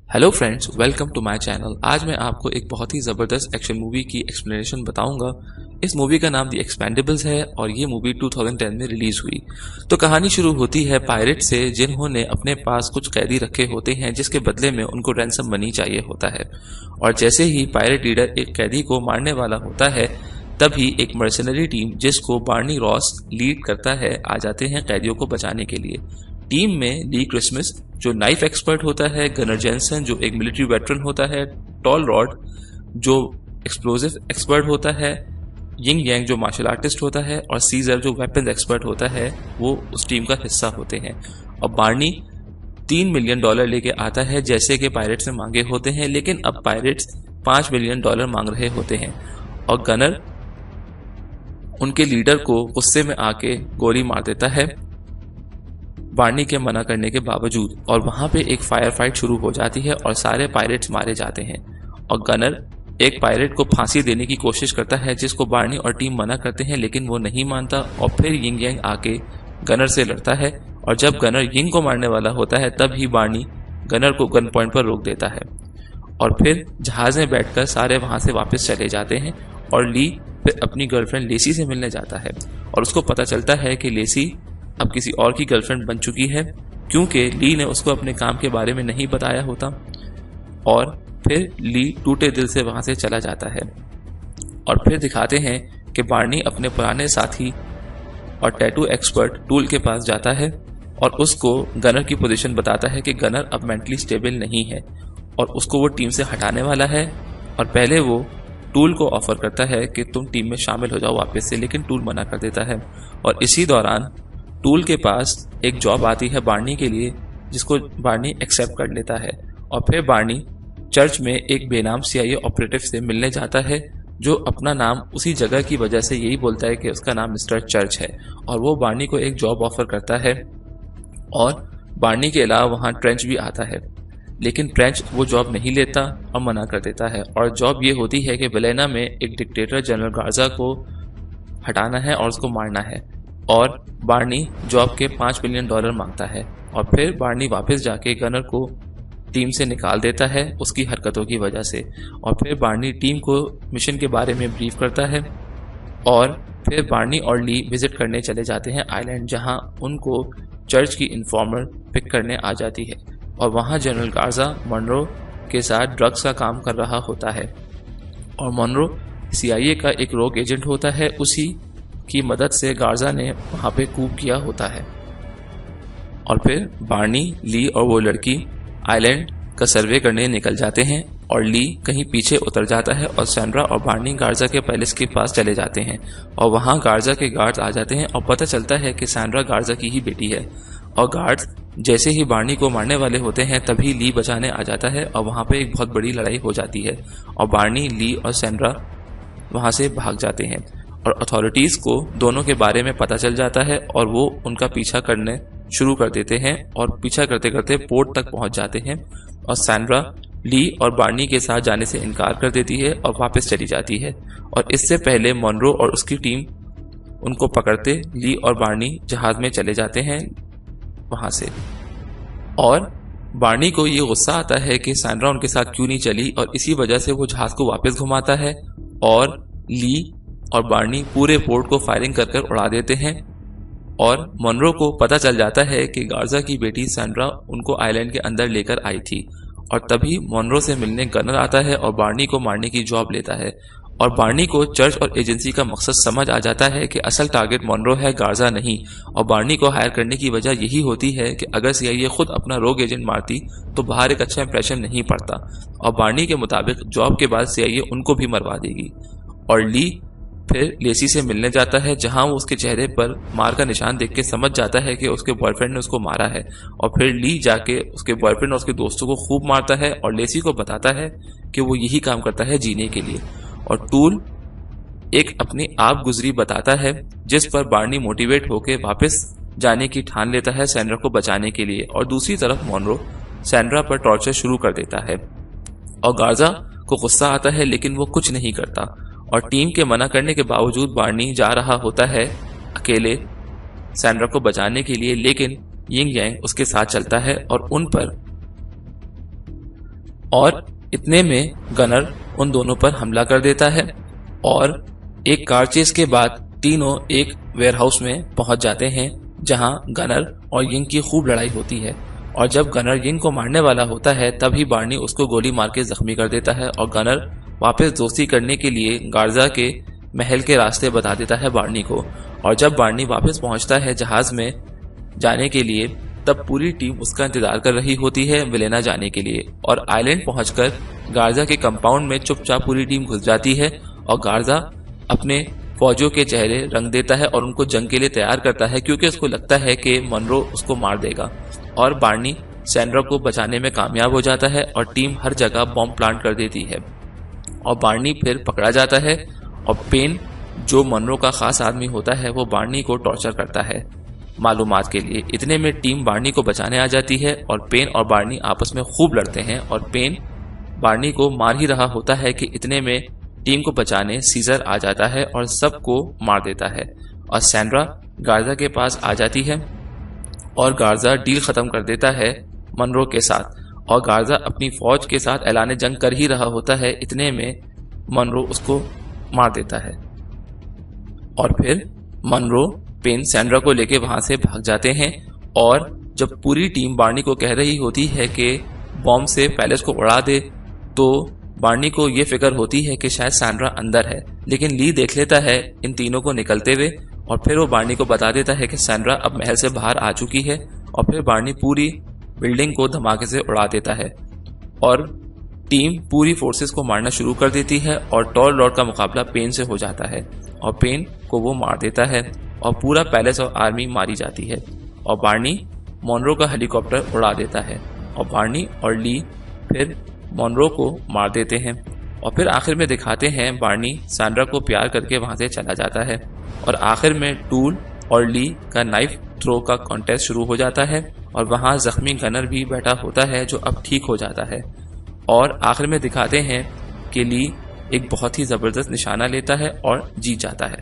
Hello friends, welcome to my channel. आज मैं आपको एक बहुत ही ज़बरदस्त एक्शन मूवी की एक्सप्लेनेशन बताऊंगा। इस मूवी का नाम द एक्सपेंडेबल्स है और ये मूवी 2010 में रिलीज हुई। तो कहानी शुरू होती है पायरेट से, जिन्होंने अपने पास कुछ कैदी रखे होते हैं जिसके बदले में उनको रैंसम मनी चाहिए होता है। और जैसे ही पायरेट लीडर एक कैदी को मारने वाला होता है, तभी एक मर्सनरी टीम जिसको बार्नी रॉस लीड करता है आ जाते हैं कैदियों को बचाने के लिए। टीम में ली क्रिसमस जो नाइफ एक्सपर्ट होता है, गनर जेंसन जो एक मिलिट्री वेटरन होता है, टॉल रॉड जो एक्सप्लोजिव एक्सपर्ट होता है, यिंग यांग जो मार्शल आर्टिस्ट होता है और सीजर जो वेपन्स एक्सपर्ट होता है, वो उस टीम का हिस्सा होते हैं। और बार्नी $3 मिलियन लेके आता है जैसे कि पायरेट्स ने मांगे होते हैं, लेकिन अब पायरेट्स $5 मिलियन मांग रहे होते हैं। और गनर उनके लीडर को गुस्से में आके गोली मार देता है बार्नी के मना करने के बावजूद, और वहां पे एक फायर फाइट शुरू हो जाती है और सारे पायरेट्स मारे जाते हैं। और गनर एक पायरेट को फांसी देने की कोशिश करता है जिसको बार्नी और टीम मना करते हैं, लेकिन वो नहीं मानता और फिर यिंग यांग आके गनर से लड़ता है। और जब गनर यिंग को मारने वाला होता है तब ही बार्नी गनर को गन पॉइंट पर रोक देता है। और फिर जहाज में बैठकर सारे वहां से वापस चले जाते हैं और ली फिर अपनी गर्लफ्रेंड लेसी से मिलने जाता है और उसको पता चलता है कि लेसी अब किसी और की गर्लफ्रेंड बन चुकी है, क्योंकि ली ने उसको अपने काम के बारे में नहीं बताया होता। और फिर ली टूटे दिल से वहां से चला जाता है। और फिर दिखाते हैं कि बार्नी अपने पुराने साथी और टैटू एक्सपर्ट टूल के पास जाता है और उसको गनर की पोजीशन बताता है कि गनर अब मेंटली स्टेबल नहीं है और उसको वो टीम से हटाने वाला है। और पहले वो टूल को ऑफर करता है कि तुम टीम में शामिल हो जाओ वापस से, लेकिन टूल मना कर देता है। और इसी दौरान टूल के पास एक जॉब आती है बार्नी के लिए, जिसको बार्नी एक्सेप्ट कर लेता है। और फिर बार्नी चर्च में एक बेनाम CIA ऑपरेटिव से मिलने जाता है, जो अपना नाम उसी जगह की वजह से यही बोलता है कि उसका नाम मिस्टर चर्च है। और वो बार्नी को एक जॉब ऑफर करता है और बार्नी के अलावा वहाँ ट्रेंच भी आता है, लेकिन ट्रेंच वो जॉब नहीं लेता और मना कर देता है। और जॉब ये होती है कि वेलेना में एक डिक्टेटर जनरल गार्जा को हटाना है और उसको मारना है। और बार्नी जॉब के $5 मिलियन मांगता है। और फिर बार्नी वापस जाके गनर को टीम से निकाल देता है उसकी हरकतों की वजह से। और फिर बार्नी टीम को मिशन के बारे में ब्रीफ करता है और फिर बार्नी और ली विजिट करने चले जाते हैं आइलैंड, जहां उनको चर्च की इन्फॉर्मर पिक करने आ जाती है। और वहां जनरल गार्जा मॉनरो के साथ ड्रग्स का काम कर रहा होता है और मॉनरो CIA का एक रोग एजेंट होता है, उसी की मदद से गार्जा ने वहां पे कूप किया होता है। और फिर बार्नी, ली और वो लड़की आइलैंड का सर्वे करने निकल जाते हैं और ली कहीं पीछे उतर जाता है और सैंड्रा और बार्नी गार्जा के पैलेस के पास चले जाते हैं। और वहां गार्जा के गार्ड्स आ जाते हैं और पता चलता है कि सैंड्रा गार्जा की ही बेटी है। और गार्ड्स जैसे ही बार्नी को मारने वाले होते हैं तभी ली बचाने आ जाता है और वहां पे एक बहुत बड़ी लड़ाई हो जाती है और बार्नी, ली और सैंड्रा वहां से भाग जाते हैं। और अथॉरिटीज को दोनों के बारे में पता चल जाता है और वो उनका पीछा करने शुरू कर देते हैं और पीछा करते करते पोर्ट तक पहुंच जाते हैं। और सैंड्रा ली और बार्नी के साथ जाने से इनकार कर देती है और वापस चली जाती है। और इससे पहले मॉनरो और उसकी टीम उनको पकड़ते ली और बार्नी जहाज में चले जाते हैं वहां से। और बार्नी को ये गुस्सा आता है कि सैंड्रा उनके साथ क्यों नहीं चली, और इसी वजह से वो जहाज को वापस घुमाता है और ली और बार्नी पूरे पोर्ट को फायरिंग कर कर उड़ा देते हैं। और मॉनरो को पता चल जाता है कि गार्जा की बेटी सैंड्रा उनको आइलैंड के अंदर लेकर आई थी। और तभी मॉनरो से मिलने गनर आता है और बार्नी को मारने की जॉब लेता है। और बार्नी को चर्च और एजेंसी का मकसद समझ आ जाता है कि असल टारगेट मॉनरो है, गार्जा नहीं। और बार्नी को हायर करने की वजह यही होती है कि अगर CIA खुद अपना रोग एजेंट मारती तो बाहर एक अच्छा इंप्रेशन नहीं पड़ता। और बार्नी के मुताबिक जॉब के बाद CIA उनको भी मरवा देगी। और ली फिर लेसी से मिलने जाता है, जहां वो उसके चेहरे पर मार का निशान देख के समझ जाता है कि उसके बॉयफ्रेंड ने उसको मारा है। और फिर ली जाके उसके बॉयफ्रेंड और उसके दोस्तों को खूब मारता है और लेसी को बताता है कि वो यही काम करता है जीने के लिए। और टूल एक अपनी आप गुजरी बताता है, जिस पर बार्नी मोटिवेट होकर वापस जाने की ठान लेता है सैंड्रा को बचाने के लिए। और दूसरी तरफ मॉनरो सैंड्रा पर टॉर्चर शुरू कर देता है और गार्जा को गुस्सा आता है, लेकिन वो कुछ नहीं करता। और टीम के मना करने के बावजूद बार्नी जा रहा होता है अकेले सैंड्रा को बचाने के लिए, लेकिन यिंग यांग उसके साथ चलता है और उन पर और इतने में गनर उन दोनों पर हमला कर देता है और एक कार चेस के बाद तीनों एक वेयरहाउस में पहुंच जाते हैं जहां गनर और यिंग की खूब लड़ाई होती है। और जब गनर यिंग को मारने वाला होता है तभी बार्नी उसको गोली मार के जख्मी कर देता है और गनर वापस दोस्ती करने के लिए गार्जा के महल के रास्ते बता देता है बार्नी को। और जब बार्नी वापस पहुंचता है जहाज में जाने के लिए तब पूरी टीम उसका इंतजार कर रही होती है विलेना जाने के लिए। और आइलैंड पहुंचकर गार्जा के कंपाउंड में चुपचाप पूरी टीम घुस जाती है और गार्जा अपने फौजियों के चेहरे रंग देता है और उनको जंग के लिए तैयार करता है क्योंकि उसको लगता है कि मनरो उसको मार देगा। और बार्नी सैंड्रा को बचाने में कामयाब हो जाता है और टीम हर जगह बॉम्ब प्लांट कर देती है और बार्नी फिर पकड़ा जाता है। और पेन जो मनरो का खास आदमी होता है वो बार्नी को टॉर्चर करता है मालूमात के लिए। इतने में टीम बार्नी को बचाने आ जाती है और पेन और बार्नी आपस में खूब लड़ते हैं और पेन बार्नी को मार ही रहा होता है कि इतने में टीम को बचाने सीजर आ जाता है और सबको मार देता है। और सैंड्रा गार्जा के पास आ जाती है और गार्जा डील खत्म कर देता है मनरो के साथ और गार्जा अपनी फौज के साथ ऐलान जंग कर ही रहा होता है। इतने में मनरो उसको मार देता है और फिर मनरो पेन सैंड्रा को लेके वहां से भाग जाते हैं। और जब पूरी टीम बार्नी को कह रही होती है कि बॉम्ब से पैलेस को उड़ा दे तो बार्नी को यह फिक्र होती है कि शायद सैंड्रा अंदर है, लेकिन ली देख लेता है इन तीनों को निकलते हुए और फिर वो बार्नी को बता देता है कि सैंड्रा अब महल से बाहर आ चुकी है। और फिर बार्नी पूरी बिल्डिंग को धमाके से उड़ा देता है और टीम पूरी फोर्सेस को मारना शुरू कर देती है और टॉल लॉर्ड का मुकाबला पेन से हो जाता है और पेन को वो मार देता है और पूरा पैलेस और आर्मी मारी जाती है। और बार्नी मोनरो का हेलीकॉप्टर उड़ा देता है और बार्नी और ली फिर मोनरो को मार देते हैं। और फिर आखिर में दिखाते हैं बार्नी सैंड्रा को प्यार करके वहां से चला जाता है। और आखिर में टूल और ली का नाइफ थ्रो का कॉन्टेस्ट शुरू हो जाता है और वहां जख्मी गनर भी बैठा होता है जो अब ठीक हो जाता है। और आखिर में दिखाते हैं कि ली एक बहुत ही जबरदस्त निशाना लेता है और जीत जाता है।